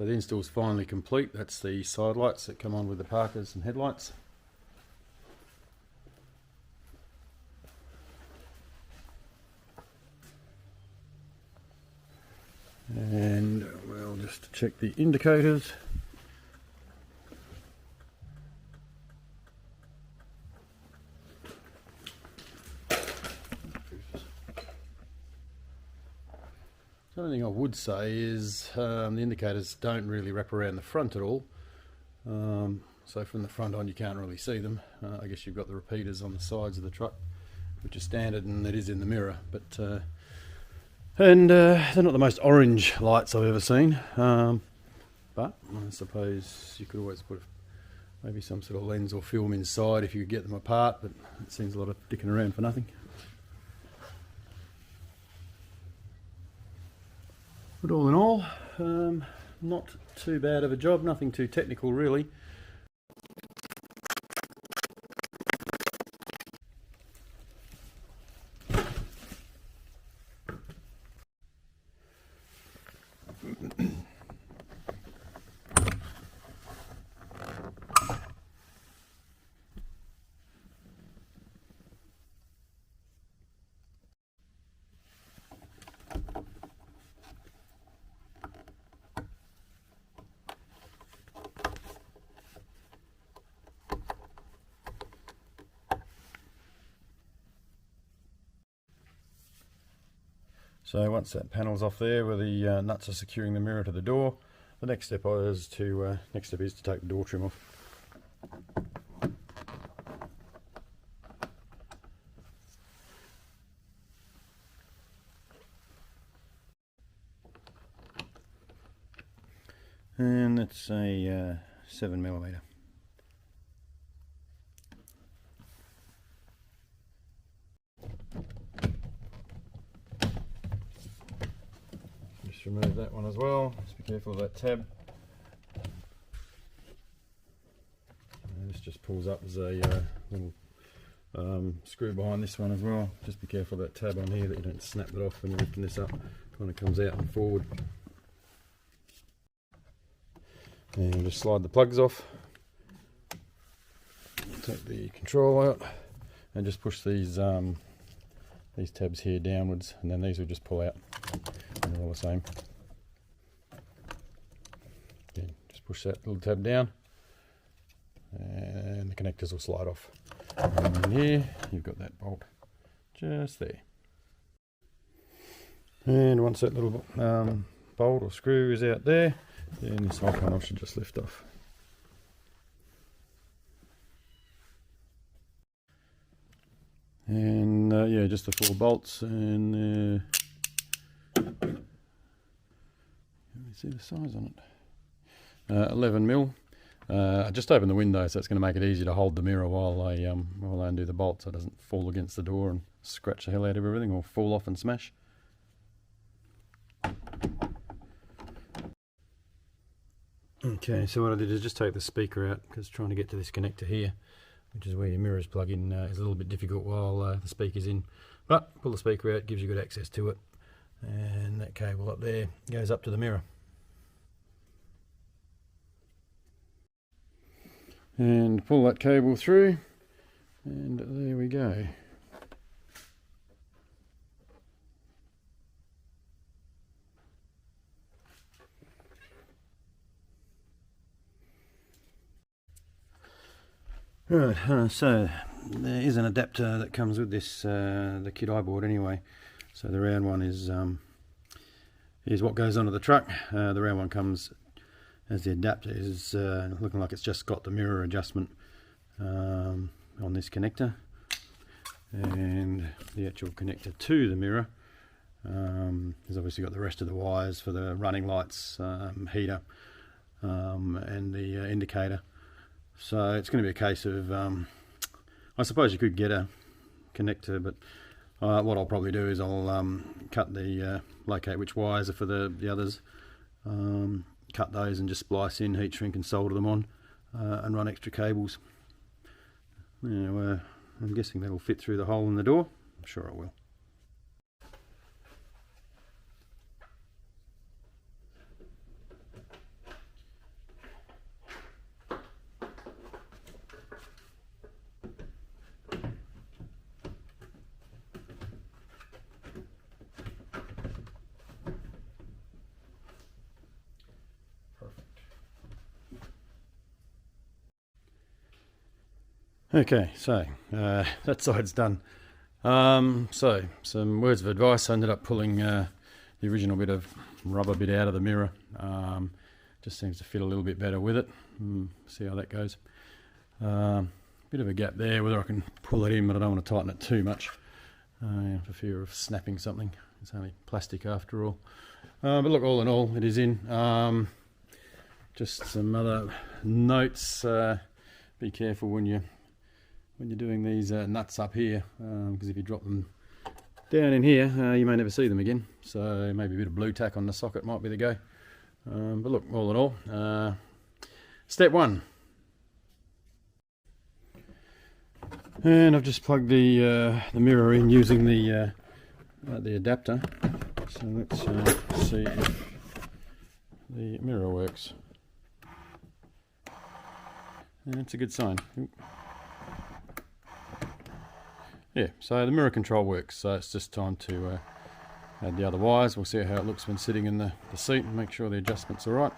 So the install's finally complete. That's the side lights that come on with the parkers and headlights. And we'll just check the indicators. The only thing I would say is the indicators don't really wrap around the front at all. So from the front on you can't really see them. I guess you've got the repeaters on the sides of the truck, which are standard, and it is in the mirror. But they're not the most orange lights I've ever seen. But I suppose you could always put maybe some sort of lens or film inside if you could get them apart, but it seems a lot of dicking around for nothing. But all in all, not too bad of a job, nothing too technical really. So once that panel's off there where the nuts are securing the mirror to the door, the next step is to take the door trim off. And it's a 7mm. Just remove that one as well. Just be careful of that tab. And this just pulls up as a little screw behind this one as well. Just be careful of that tab on here that you don't snap it off when you're lifting this up. Kind of comes out and forward. And just slide the plugs off. Take the control out and just push these tabs here downwards, and then these will just pull out. And they're all the same. Again, just push that little tab down and the connectors will slide off. And then here you've got that bolt just there. And once that little bolt or screw is out there, then this whole panel should just lift off. And yeah, just the 4 bolts, and see the size on it. 11mm. I just opened the window, so it's going to make it easier to hold the mirror while I undo the bolt, so it doesn't fall against the door and scratch the hell out of everything or fall off and smash. Okay, so what I did is just take the speaker out, because trying to get to this connector here, which is where your mirrors plug in, is a little bit difficult while the speaker's in. But pull the speaker out, gives you good access to it, and that cable up there goes up to the mirror. And pull that cable through, and there we go. Right, so there is an adapter that comes with this, the kit I bought anyway. So the round one is what goes onto the truck. The round one comes as the adapter. Is looking like it's just got the mirror adjustment on this connector, and the actual connector to the mirror has obviously got the rest of the wires for the running lights, heater, and the indicator. So it's going to be a case of, I suppose you could get a connector, but what I'll probably do is I'll cut the, locate which wires are for the others, cut those and just splice in, heat shrink and solder them on, and run extra cables. Now, I'm guessing that'll fit through the hole in the door. I'm sure it will. Okay, so that side's done. So some words of advice. I ended up pulling the original bit of rubber bit out of the mirror. Just seems to fit a little bit better with it. See how that goes. Bit of a gap there, whether I can pull it in, but I don't want to tighten it too much for fear of snapping something. It's only plastic after all. But look, all in all, it is in. Just some other notes. Be careful when you're doing these nuts up here, because if you drop them down in here, you may never see them again. So maybe a bit of blue tack on the socket might be the go. But look, all in all, step one. And I've just plugged the mirror in using the adapter. So let's see if the mirror works. And it's a good sign. Yeah, so the mirror control works. So it's just time to add the other wires. We'll see how it looks when sitting in the seat and make sure the adjustments are right.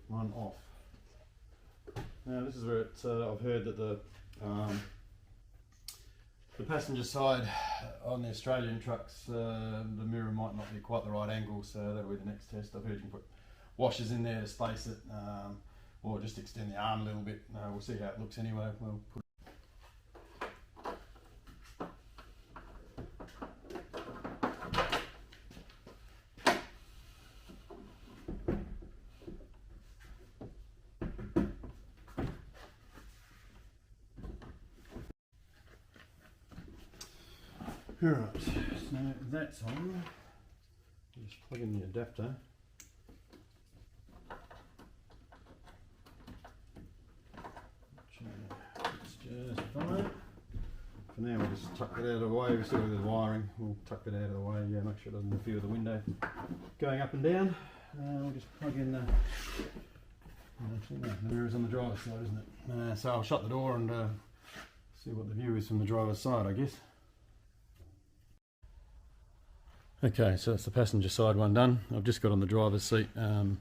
One off. Now this is where I've heard that the passenger side on the Australian trucks, the mirror might not be quite the right angle, so that'll be the next test. I've heard you can put washers in there to space it, or just extend the arm a little bit. We'll see how it looks anyway. We'll put Alright, so that's on. Just plug in the adapter. It's just fine. For now we'll just tuck it out of the way. We're still with the wiring. We'll tuck it out of the way, yeah, make sure it doesn't interfere with the window going up and down. We'll just plug in the mirror's on the driver's side, isn't it? So I'll shut the door and see what the view is from the driver's side, I guess. Okay, so that's the passenger side one done. I've just got on the driver's seat and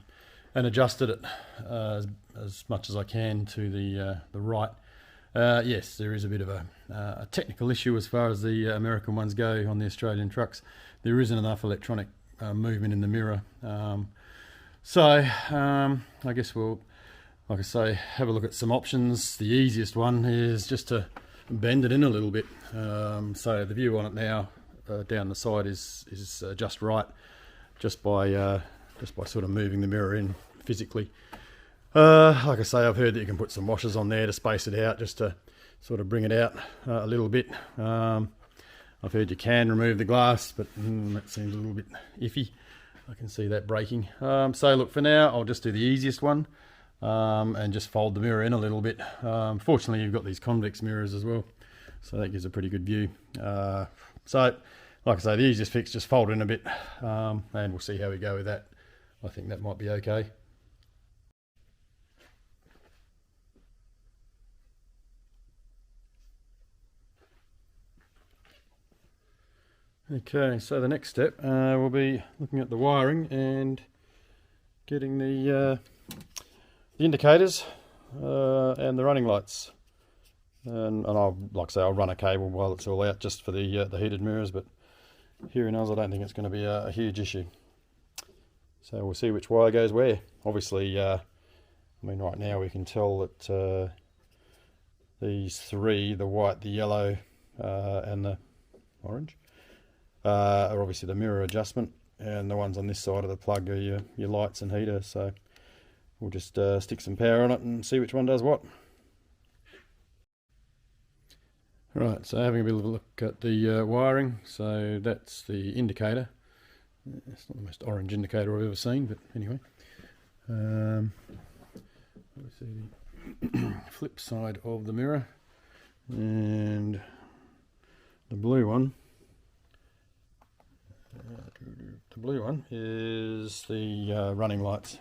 adjusted it as much as I can to the right. Yes, there is a bit of a technical issue as far as the American ones go on the Australian trucks. There isn't enough electronic movement in the mirror. So I guess we'll, like I say, have a look at some options. The easiest one is just to bend it in a little bit. So the view on it now, down the side is just right, just by sort of moving the mirror in physically. Like I say, I've heard that you can put some washers on there to space it out, just to sort of bring it out a little bit. I've heard you can remove the glass, but that seems a little bit iffy. I can see that breaking. So look, for now I'll just do the easiest one and just fold the mirror in a little bit. Fortunately you've got these convex mirrors as well, so that gives a pretty good view. So, like I say, the easiest fix, just fold it in a bit, and we'll see how we go with that. I think that might be okay. Okay, so the next step will be looking at the wiring and getting the indicators and the running lights. And I'll, like I say, I'll run a cable while it's all out just for the heated mirrors, but here in Oz I don't think it's going to be a huge issue. So we'll see which wire goes where. Obviously, I mean, right now we can tell that these three, the white, the yellow and the orange, are obviously the mirror adjustment, and the ones on this side of the plug are your lights and heater. So we'll just stick some power on it and see which one does what. Right, so having a bit of a look at the wiring. So that's the indicator. It's not the most orange indicator I've ever seen, but anyway. Let's see the flip side of the mirror, and the blue one. The blue one is the running lights.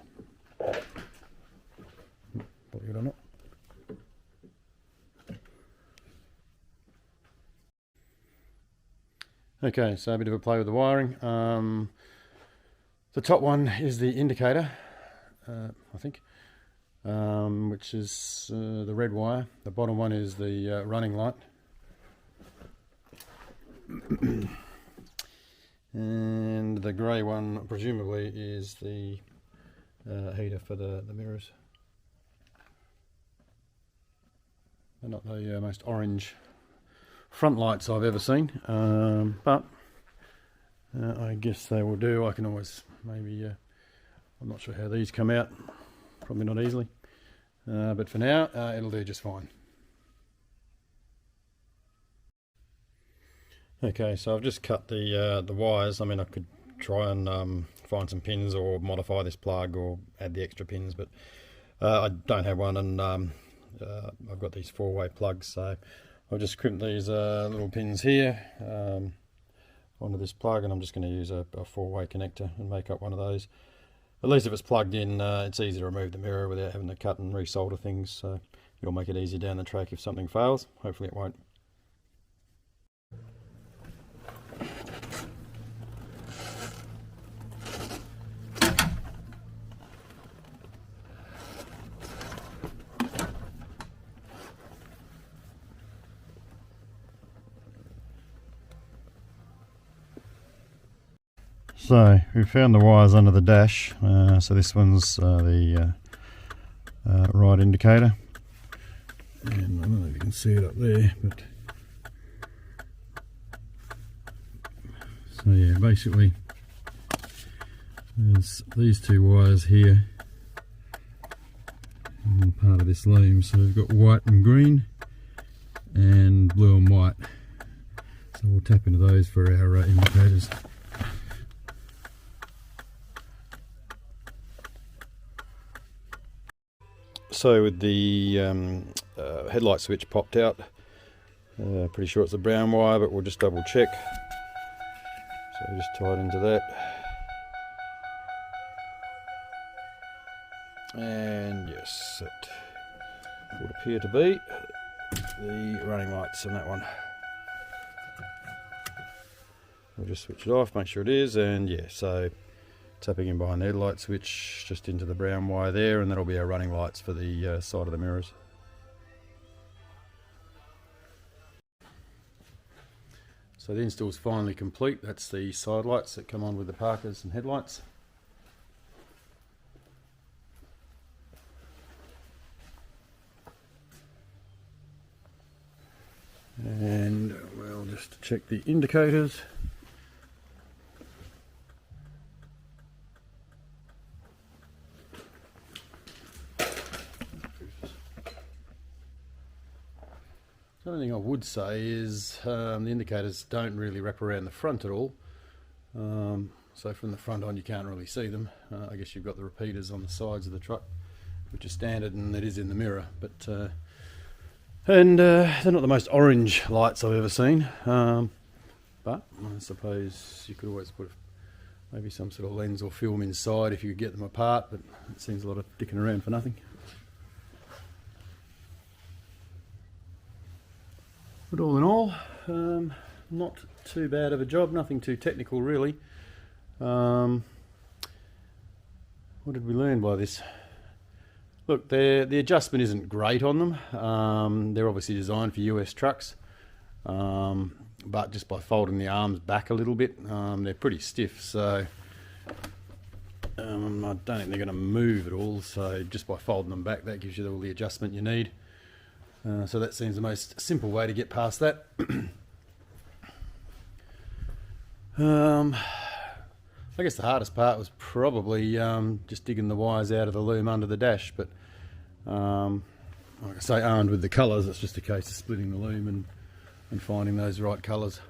Believe it or not. Okay, so a bit of a play with the wiring. The top one is the indicator, I think, which is the red wire. The bottom one is the running light. And the grey one presumably is the heater for the mirrors. They're not the most orange front lights I've ever seen, but I guess they will do. I can always maybe, I'm not sure how these come out, probably not easily, but for now it'll do just fine. Okay, so I've just cut the wires. I mean, I could try and find some pins or modify this plug or add the extra pins, but I don't have one, and I've got these 4-way plugs, so I'll just crimp these little pins here onto this plug, and I'm just going to use a 4-way connector and make up one of those. At least if it's plugged in, it's easy to remove the mirror without having to cut and resolder things, so you'll make it easier down the track if something fails. Hopefully it won't. So we found the wires under the dash. So this one's the right indicator, and I don't know if you can see it up there, but so yeah, basically there's these two wires here and part of this loom. So we've got white and green and blue and white, so we'll tap into those for our indicators. So with the headlight switch popped out, pretty sure it's a brown wire, but we'll just double check. So we'll just tie it into that. And yes, it would appear to be the running lights on that one. We'll just switch it off, make sure it is, and yeah, so tapping in behind the headlight switch just into the brown wire there, and that'll be our running lights for the side of the mirrors. So the install's finally complete. That's the side lights that come on with the parkers and headlights. And we'll just check the indicators. The only thing I would say is the indicators don't really wrap around the front at all. So from the front on you can't really see them. I guess you've got the repeaters on the sides of the truck, which is standard, and it is in the mirror. But they're not the most orange lights I've ever seen. But I suppose you could always put maybe some sort of lens or film inside if you could get them apart, but it seems a lot of dicking around for nothing. But all in all, not too bad of a job, nothing too technical really. What did we learn by this? Look, the adjustment isn't great on them. They're obviously designed for US trucks, but just by folding the arms back a little bit, they're pretty stiff, so I don't think they're going to move at all. So just by folding them back, that gives you all the adjustment you need. So that seems the most simple way to get past that. I guess the hardest part was probably just digging the wires out of the loom under the dash, but like I say, armed with the colours, it's just a case of splitting the loom and finding those right colours.